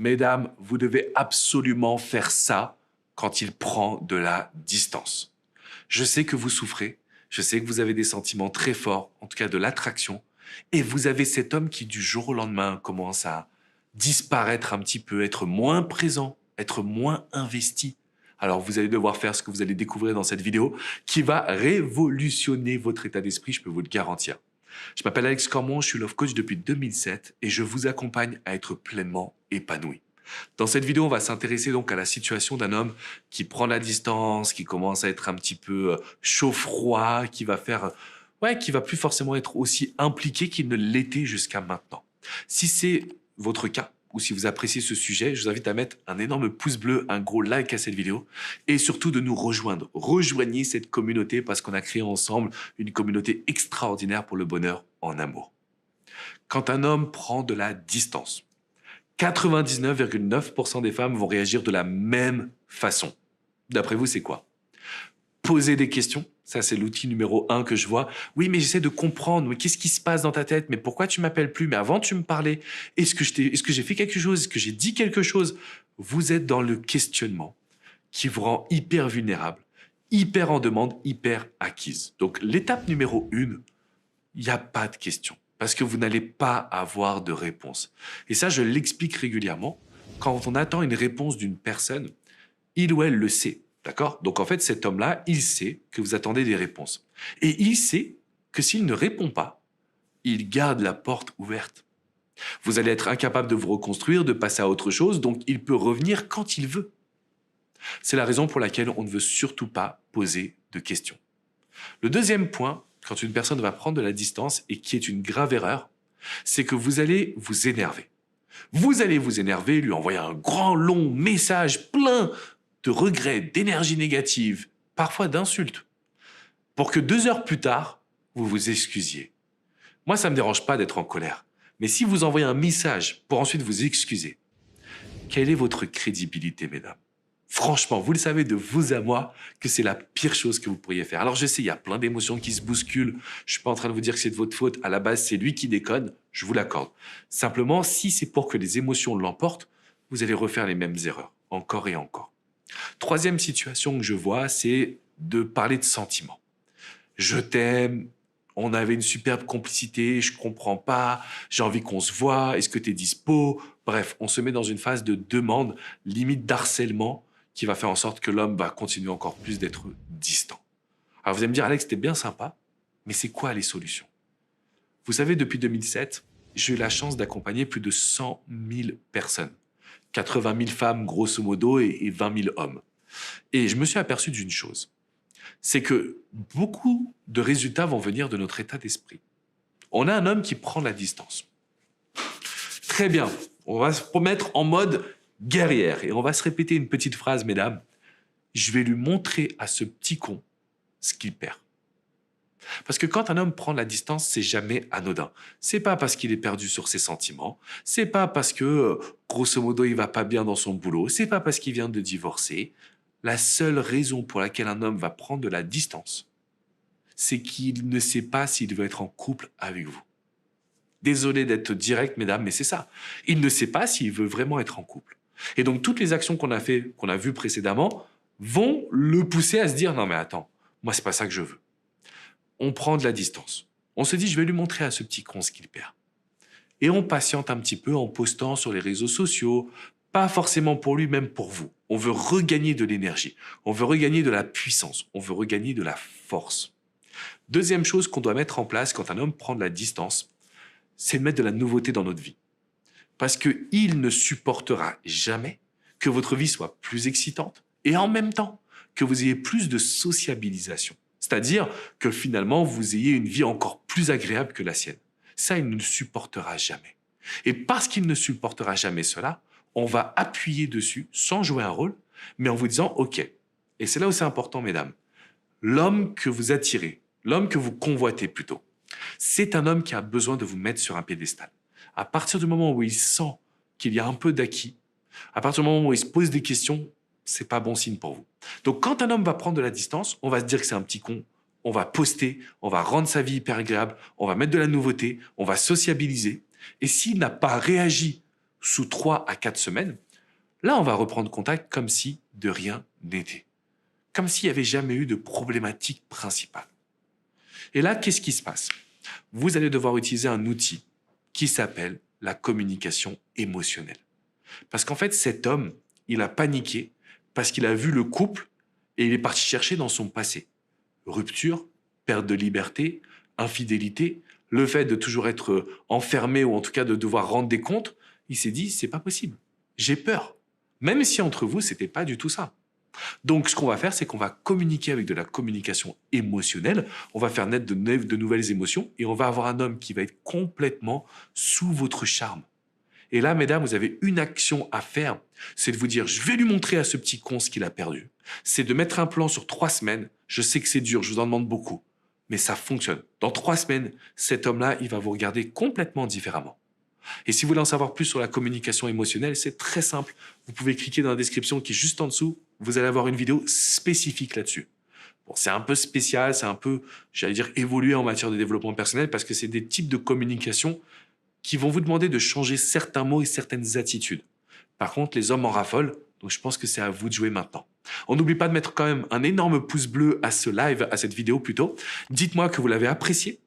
Mesdames, vous devez absolument faire ça quand il prend de la distance. Je sais que vous souffrez, je sais que vous avez des sentiments très forts, en tout cas de l'attraction, et vous avez cet homme qui du jour au lendemain commence à disparaître un petit peu, être moins présent, être moins investi. Alors vous allez devoir faire ce que vous allez découvrir dans cette vidéo qui va révolutionner votre état d'esprit, je peux vous le garantir. Je m'appelle Alex Cormon, je suis Love Coach depuis 2007 et je vous accompagne à être pleinement épanoui. Dans cette vidéo, on va s'intéresser donc à la situation d'un homme qui prend la distance, qui commence à être un petit peu chaud-froid, qui va faire, qui va plus forcément être aussi impliqué qu'il ne l'était jusqu'à maintenant. Si c'est votre cas, ou si vous appréciez ce sujet, je vous invite à mettre un énorme pouce bleu, un gros like à cette vidéo, et surtout de nous rejoindre. Rejoignez cette communauté parce qu'on a créé ensemble une communauté extraordinaire pour le bonheur en amour. Quand un homme prend de la distance, 99,9% des femmes vont réagir de la même façon. D'après vous, c'est quoi? Poser des questions, ça c'est l'outil numéro 1 que je vois. Oui, mais j'essaie de comprendre, mais qu'est-ce qui se passe dans ta tête? Mais pourquoi tu m'appelles plus? Mais avant tu me parlais. Est-ce que j'ai fait quelque chose? Est-ce que j'ai dit quelque chose? Vous êtes dans le questionnement qui vous rend hyper vulnérable, hyper en demande, hyper acquise. Donc l'étape numéro 1, il n'y a pas de question. Parce que vous n'allez pas avoir de réponse. Et ça, je l'explique régulièrement. Quand on attend une réponse d'une personne, il ou elle le sait. D'accord? Donc en fait, cet homme-là, il sait que vous attendez des réponses. Et il sait que s'il ne répond pas, il garde la porte ouverte. Vous allez être incapable de vous reconstruire, de passer à autre chose, donc il peut revenir quand il veut. C'est la raison pour laquelle on ne veut surtout pas poser de questions. Le deuxième point, quand une personne va prendre de la distance et qui est une grave erreur, c'est que vous allez vous énerver. Vous allez vous énerver, lui envoyer un grand long message plein de regrets, d'énergie négative, parfois d'insultes, pour que 2 heures plus tard, vous vous excusiez. Moi, ça ne me dérange pas d'être en colère, mais si vous envoyez un message pour ensuite vous excuser, quelle est votre crédibilité, mesdames? Franchement, vous le savez de vous à moi que c'est la pire chose que vous pourriez faire. Alors je sais, il y a plein d'émotions qui se bousculent. Je suis pas en train de vous dire que c'est de votre faute. À la base, c'est lui qui déconne. Je vous l'accorde. Simplement, si c'est pour que les émotions l'emportent, vous allez refaire les mêmes erreurs, encore et encore. Troisième situation que je vois, c'est de parler de sentiments. Je t'aime, on avait une superbe complicité, je comprends pas, j'ai envie qu'on se voit, est-ce que tu es dispo? Bref, on se met dans une phase de demande, limite d'harcèlement, qui va faire en sorte que l'homme va continuer encore plus d'être distant. Alors vous allez me dire, Alex, c'était bien sympa, mais c'est quoi les solutions? Vous savez, depuis 2007, j'ai eu la chance d'accompagner plus de 100 000 personnes. 80 000 femmes, grosso modo, et 20 000 hommes. Et je me suis aperçu d'une chose, c'est que beaucoup de résultats vont venir de notre état d'esprit. On a un homme qui prend la distance. Très bien, on va se mettre en mode guerrière et on va se répéter une petite phrase, mesdames. Je vais lui montrer à ce petit con ce qu'il perd. Parce que quand un homme prend la distance, c'est jamais anodin. C'est pas parce qu'il est perdu sur ses sentiments, c'est pas parce que, grosso modo, il va pas bien dans son boulot, c'est pas parce qu'il vient de divorcer. La seule raison pour laquelle un homme va prendre de la distance, c'est qu'il ne sait pas s'il veut être en couple avec vous. Désolé d'être direct, mesdames, mais c'est ça. Il ne sait pas s'il veut vraiment être en couple. Et donc, toutes les actions qu'on a fait, qu'on a vues précédemment, vont le pousser à se dire « Non mais attends, moi c'est pas ça que je veux ». On prend de la distance. On se dit « Je vais lui montrer à ce petit con ce qu'il perd ». Et on patiente un petit peu en postant sur les réseaux sociaux, pas forcément pour lui, même pour vous. On veut regagner de l'énergie, on veut regagner de la puissance, on veut regagner de la force. Deuxième chose qu'on doit mettre en place quand un homme prend de la distance, c'est de mettre de la nouveauté dans notre vie. Parce qu'il ne supportera jamais que votre vie soit plus excitante et en même temps que vous ayez plus de sociabilisation. C'est-à-dire que finalement, vous ayez une vie encore plus agréable que la sienne. Ça, il ne le supportera jamais. Et parce qu'il ne supportera jamais cela, on va appuyer dessus sans jouer un rôle, mais en vous disant « Ok ». Et c'est là où c'est important, mesdames. L'homme que vous attirez, l'homme que vous convoitez plutôt, c'est un homme qui a besoin de vous mettre sur un piédestal. À partir du moment où il sent qu'il y a un peu d'acquis, à partir du moment où il se pose des questions, c'est pas bon signe pour vous. Donc quand un homme va prendre de la distance, on va se dire que c'est un petit con, on va poster, on va rendre sa vie hyper agréable, on va mettre de la nouveauté, on va sociabiliser. Et s'il n'a pas réagi sous 3 à 4 semaines, là, on va reprendre contact comme si de rien n'était. Comme s'il n'y avait jamais eu de problématique principale. Et là, qu'est-ce qui se passe? Vous allez devoir utiliser un outil qui s'appelle la communication émotionnelle. Parce qu'en fait, cet homme, il a paniqué parce qu'il a vu le couple et il est parti chercher dans son passé. Rupture, perte de liberté, infidélité, le fait de toujours être enfermé ou en tout cas de devoir rendre des comptes, il s'est dit, c'est pas possible. J'ai peur. Même si entre vous, c'était pas du tout ça. Donc, ce qu'on va faire, c'est qu'on va communiquer avec de la communication émotionnelle. On va faire naître de nouvelles émotions et on va avoir un homme qui va être complètement sous votre charme. Et là, mesdames, vous avez une action à faire, c'est de vous dire, je vais lui montrer à ce petit con ce qu'il a perdu. C'est de mettre un plan sur 3 semaines. Je sais que c'est dur, je vous en demande beaucoup, mais ça fonctionne. Dans 3 semaines, cet homme-là, il va vous regarder complètement différemment. Et si vous voulez en savoir plus sur la communication émotionnelle, c'est très simple. Vous pouvez cliquer dans la description qui est juste en dessous. Vous allez avoir une vidéo spécifique là-dessus. Bon, c'est un peu spécial, c'est un peu, j'allais dire, évolué en matière de développement personnel parce que c'est des types de communication qui vont vous demander de changer certains mots et certaines attitudes. Par contre, les hommes en raffolent, donc je pense que c'est à vous de jouer maintenant. On n'oublie pas de mettre quand même un énorme pouce bleu à ce live, à cette vidéo plutôt. Dites-moi que vous l'avez apprécié.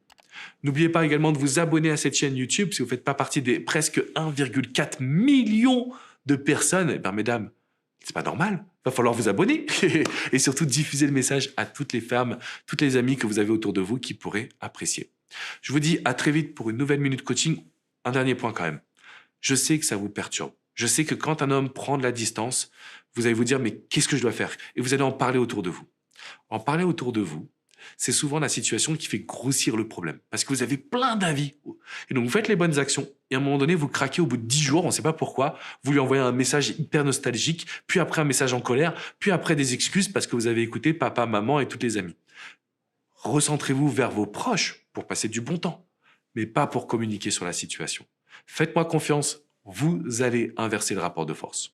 N'oubliez pas également de vous abonner à cette chaîne YouTube si vous ne faites pas partie des presque 1,4 million de personnes. Eh bien, mesdames, c'est pas normal. Il va falloir vous abonner et surtout diffuser le message à toutes les femmes, toutes les amies que vous avez autour de vous qui pourraient apprécier. Je vous dis à très vite pour une nouvelle minute coaching. Un dernier point quand même. Je sais que ça vous perturbe. Je sais que quand un homme prend de la distance, vous allez vous dire, mais qu'est-ce que je dois faire? Et vous allez en parler autour de vous. En parler autour de vous, c'est souvent la situation qui fait grossir le problème. Parce que vous avez plein d'avis. Et donc, vous faites les bonnes actions. Et à un moment donné, vous craquez au bout de 10 jours, on ne sait pas pourquoi. Vous lui envoyez un message hyper nostalgique, puis après un message en colère, puis après des excuses parce que vous avez écouté papa, maman et toutes les amies. Recentrez-vous vers vos proches pour passer du bon temps, mais pas pour communiquer sur la situation. Faites-moi confiance, vous allez inverser le rapport de force.